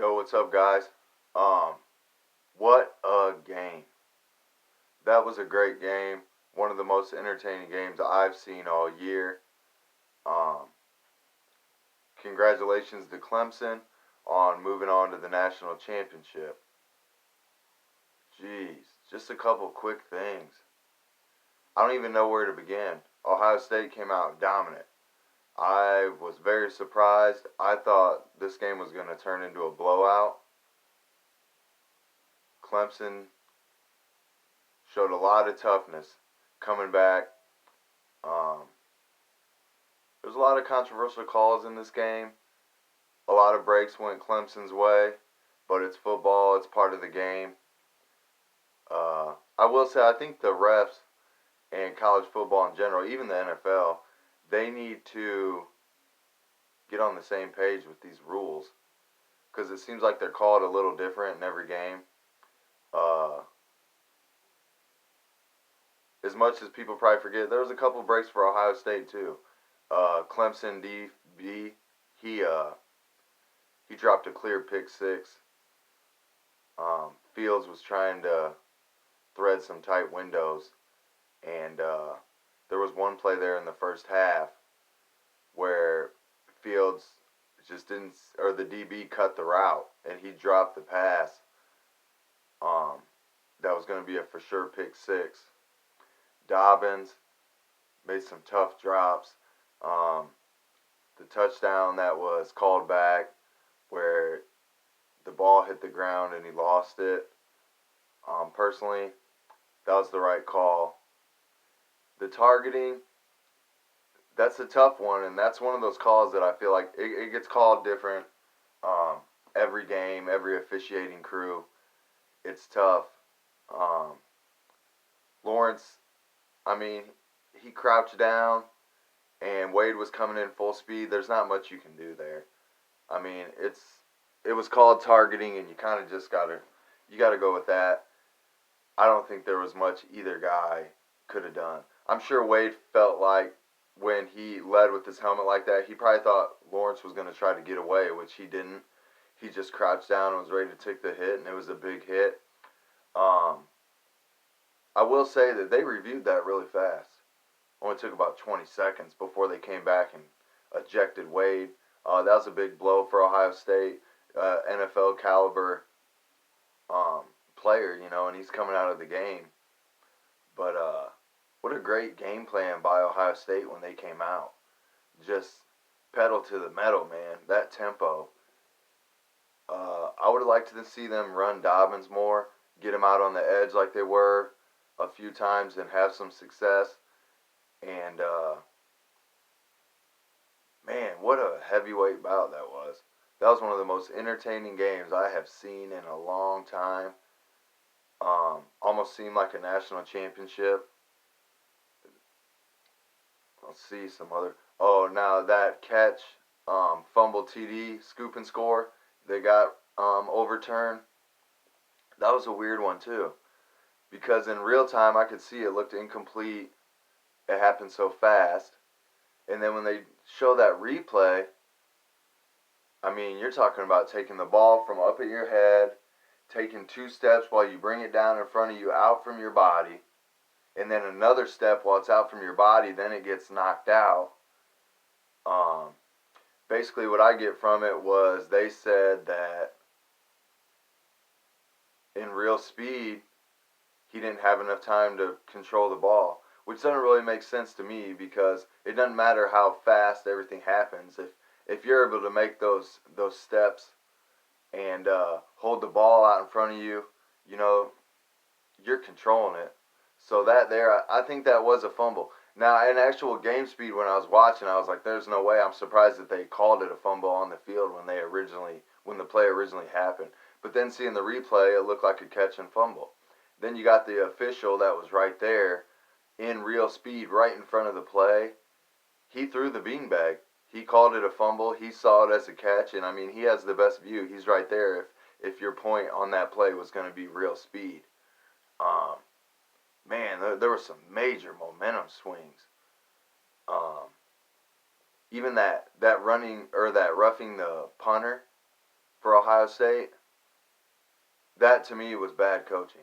Yo, what's up, guys? Um, what a game! That was a great game. One of the most entertaining games I've seen all year. Um, Congratulations to Clemson on moving on to the national championship. Jeez, just a couple quick things. I don't even know where to begin. Ohio State came out dominant. I was very surprised. I thought this game was going to turn into a blowout. Clemson showed a lot of toughness coming back. Um, there's a lot of controversial calls in this game. A lot of breaks went Clemson's way, but it's football. It's part of the game. I will say I think the refs and college football in general, even the NFL, they need to get on the same page with these rules because it seems like they're called a little different in every game. Uh, as much as people probably forget, there was a couple breaks for Ohio State too. Clemson DB, he uh, he dropped a clear pick six. Fields was trying to thread some tight windows, and there was one play there in the first half where Fields just didn't, or the DB cut the route, and he dropped the pass. Um, that was going to be a for sure pick six. Dobbins made some tough drops. Um, the touchdown that was called back, where the ball hit the ground and he lost it. Personally, that was the right call. The targeting, that's a tough one, and that's one of those calls that I feel like it gets called different um, every game, every officiating crew. It's tough. Um, Lawrence, I mean, he crouched down, and Wade was coming in full speed. There's not much you can do there. I mean, it was called targeting, and you kind of just gotta go with that. I don't think there was much either guy could have done. I'm sure Wade felt like when he led with his helmet like that, he probably thought Lawrence was going to try to get away, which he didn't. He just crouched down and was ready to take the hit, and it was a big hit. Um, I will say that they reviewed that really fast. Only took about 20 seconds before they came back and ejected Wade. That was a big blow for Ohio State, NFL caliber um, player, and he's coming out of the game. But what a great game plan by Ohio State when they came out. Just pedal to the metal, man. That tempo. I would have liked to see them run Dobbins more, get him out on the edge like they were a few times and have some success. And man, what a heavyweight bout that was. That was one of the most entertaining games I have seen in a long time. Almost seemed like a national championship. Let's see some other. Oh, now that catch, fumble TD, scoop and score, they got overturned. That was a weird one too, because in real time I could see it looked incomplete. It happened so fast, and then when they show that replay, I mean, you're talking about taking the ball from up at your head, taking two steps while you bring it down in front of you, out from your body, and then another step while it's out from your body, then it gets knocked out. Um, Basically, what I get from it was they said that in real speed, he didn't have enough time to control the ball, which doesn't really make sense to me because it doesn't matter how fast everything happens. If you're able to make those steps and hold the ball out in front of you, you know, you're controlling it. So that there, I think that was a fumble. Now, in actual game speed, when I was watching, I was like, "There's no way." I'm surprised that they called it a fumble on the field when the play originally happened. But then seeing the replay, it looked like a catch and fumble. Then you got the official that was right there, in real speed, right in front of the play. He threw the beanbag. He called it a fumble. He saw it as a catch, and I mean, he has the best view. He's right there. If your point on that play was going to be real speed. Um, Man, there were some major momentum swings. Um, Even that running or that roughing the punter, for Ohio State, that to me was bad coaching.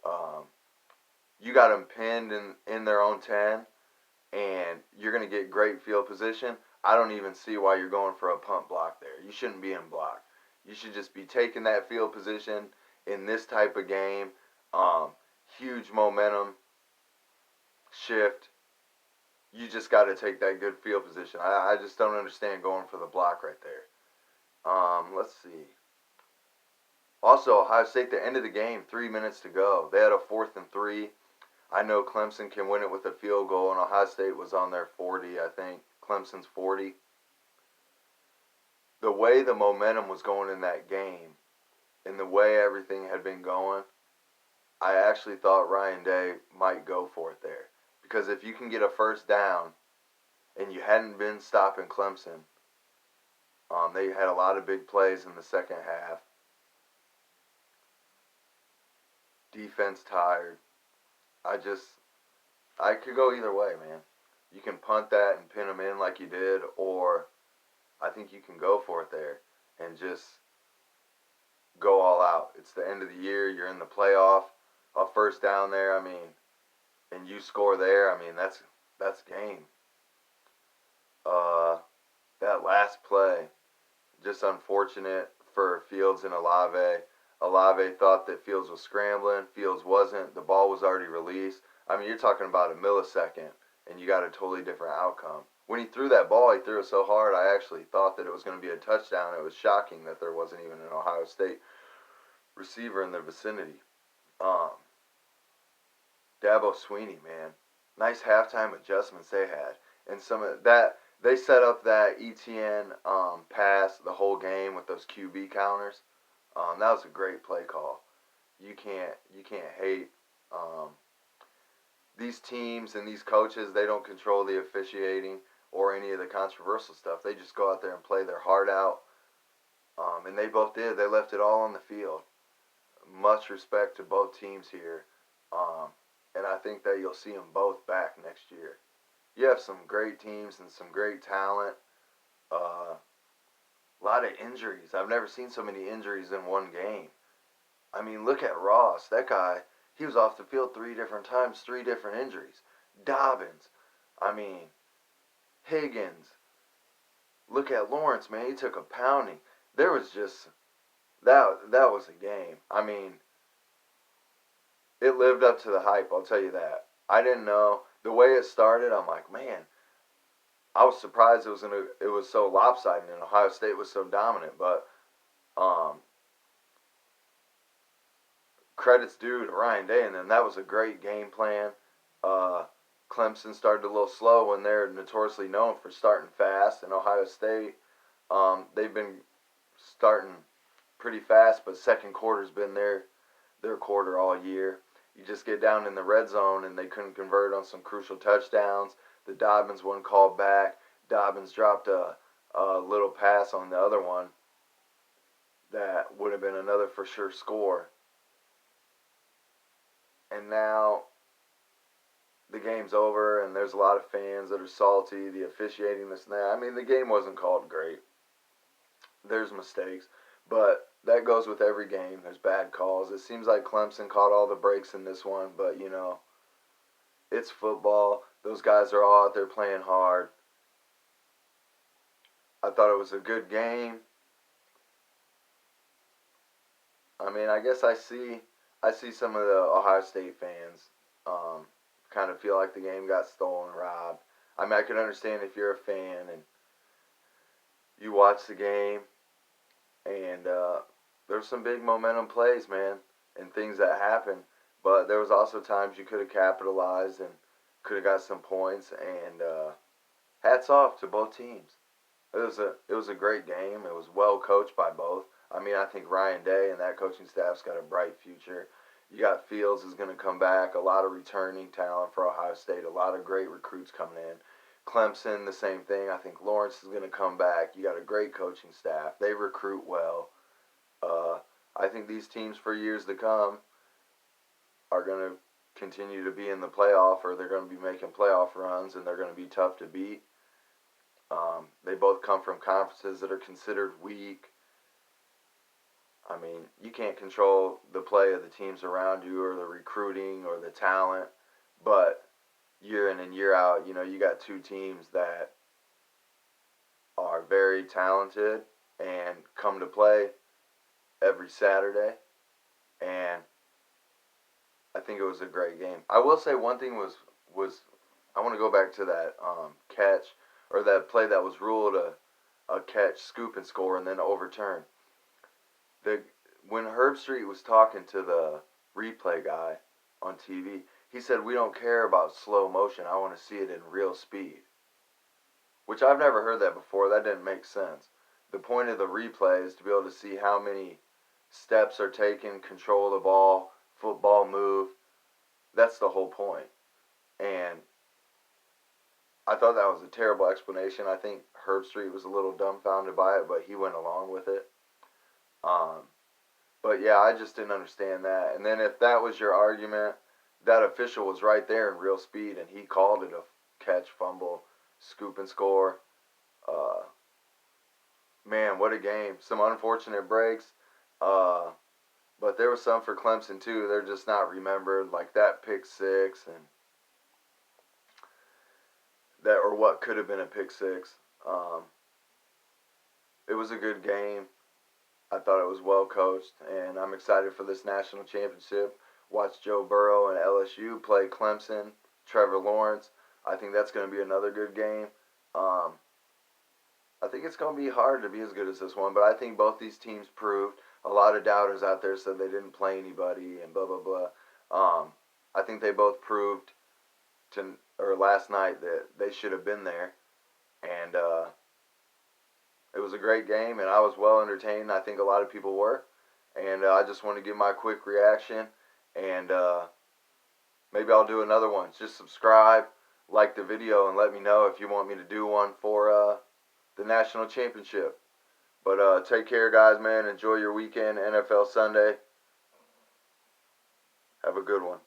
Um, you got them pinned in their own 10, and you're going to get great field position. I don't even see why you're going for a punt block there. You shouldn't be in block. You should just be taking that field position in this type of game. Um, Huge momentum shift. You just got to take that good field position. I just don't understand going for the block right there. Let's see. Also, Ohio State, the end of the game, 3 minutes to go. They had a 4th and 3. I know Clemson can win it with a field goal, and Ohio State was on their 40, I think. Clemson's 40. The way the momentum was going in that game, and the way everything had been going, I actually thought Ryan Day might go for it there. Because if you can get a first down, and you hadn't been stopping Clemson, they had a lot of big plays in the second half. Defense tired. I could go either way, man. You can punt that and pin them in like you did, or I think you can go for it there and just go all out. It's the end of the year. You're in the playoff. A first down there, I mean, and you score there, I mean, that's game. That last play, just unfortunate for Fields and Olave. Olave thought that Fields was scrambling. Fields wasn't. The ball was already released. I mean, you're talking about a millisecond, and you got a totally different outcome. When he threw that ball, he threw it so hard, I actually thought that it was going to be a touchdown. It was shocking that there wasn't even an Ohio State receiver in the vicinity. Dabo Sweeney, man. Nice halftime adjustments they had. And some of that, they set up that ETN pass the whole game with those QB counters. That was a great play call. You can't hate these teams and these coaches. They don't control the officiating or any of the controversial stuff. They just go out there and play their heart out. And they both did. They left it all on the field. Much respect to both teams here. And I think that you'll see them both back next year. You have some great teams and some great talent. A lot of injuries. I've never seen so many injuries in one game. I mean, look at Ross. That guy, he was off the field 3 different times, 3 different injuries. Dobbins. I mean, Higgins. Look at Lawrence, man. He took a pounding. There was just, that was a game. I mean, it lived up to the hype, I'll tell you that. I didn't know. The way it started, I'm like, man, I was surprised it was so lopsided and Ohio State was so dominant. But credits due to Ryan Day, and then that was a great game plan. Clemson started a little slow when they're notoriously known for starting fast, and Ohio State, they've been starting pretty fast, but second quarter's been their quarter all year. You just get down in the red zone, and they couldn't convert on some crucial touchdowns. The Dobbins one called back. Dobbins dropped a little pass on the other one that would have been another for sure score. And now the game's over, and there's a lot of fans that are salty. The officiating, this and that. I mean, the game wasn't called great. There's mistakes. But that goes with every game. There's bad calls. It seems like Clemson caught all the breaks in this one, but, you know, it's football. Those guys are all out there playing hard. I thought it was a good game. I mean, I guess I see some of the Ohio State fans kind of feel like the game got stolen, robbed. I mean, I can understand if you're a fan and you watch the game, and there's some big momentum plays, man, and things that happen. But there was also times you could have capitalized and could have got some points. And hats off to both teams. It was a great game. It was well coached by both. I mean, I think Ryan Day and that coaching staff's got a bright future. You got Fields is going to come back. A lot of returning talent for Ohio State. A lot of great recruits coming in. Clemson, the same thing. I think Lawrence is going to come back. You got a great coaching staff. They recruit well. I think these teams for years to come are going to continue to be in the playoff, or they're going to be making playoff runs, and they're going to be tough to beat. They both come from conferences that are considered weak. I mean, you can't control the play of the teams around you or the recruiting or the talent, but year in and year out, you got two teams that are very talented and come to play every Saturday, and I think it was a great game. I will say one thing was I want to go back to that catch or that play that was ruled a catch, scoop and score, and then overturned. The When Herb Street was talking to the replay guy on TV, he said we don't care about slow motion. I want to see it in real speed, which I've never heard that before. That didn't make sense. The point of the replay is to be able to see how many steps are taken, control the ball, football move. That's the whole point. And I thought that was a terrible explanation. I think Herb Street was a little dumbfounded by it, but he went along with it. Um, but yeah, I just didn't understand that. And then if that was your argument, that official was right there in real speed, and he called it a catch, fumble, scoop and score. Uh, Man, what a game! Some unfortunate breaks, uh, but there was some for Clemson too. They're just not remembered, like that pick six and that, or what could have been a pick six. Um, it was a good game. I thought it was well coached, and I'm excited for this national championship. Watch Joe Burrow and LSU play Clemson, Trevor Lawrence. I think that's going to be another good game. Um, I think it's going to be hard to be as good as this one, but I think both these teams proved. A lot of doubters out there said they didn't play anybody and blah blah blah. I think they both proved last night that they should have been there, and it was a great game, and I was well entertained. I think a lot of people were, and I just want to give my quick reaction, and maybe I'll do another one. Just subscribe, like the video, and let me know if you want me to do one for the national championship. But take care, guys, man. Enjoy your weekend, NFL Sunday. Have a good one.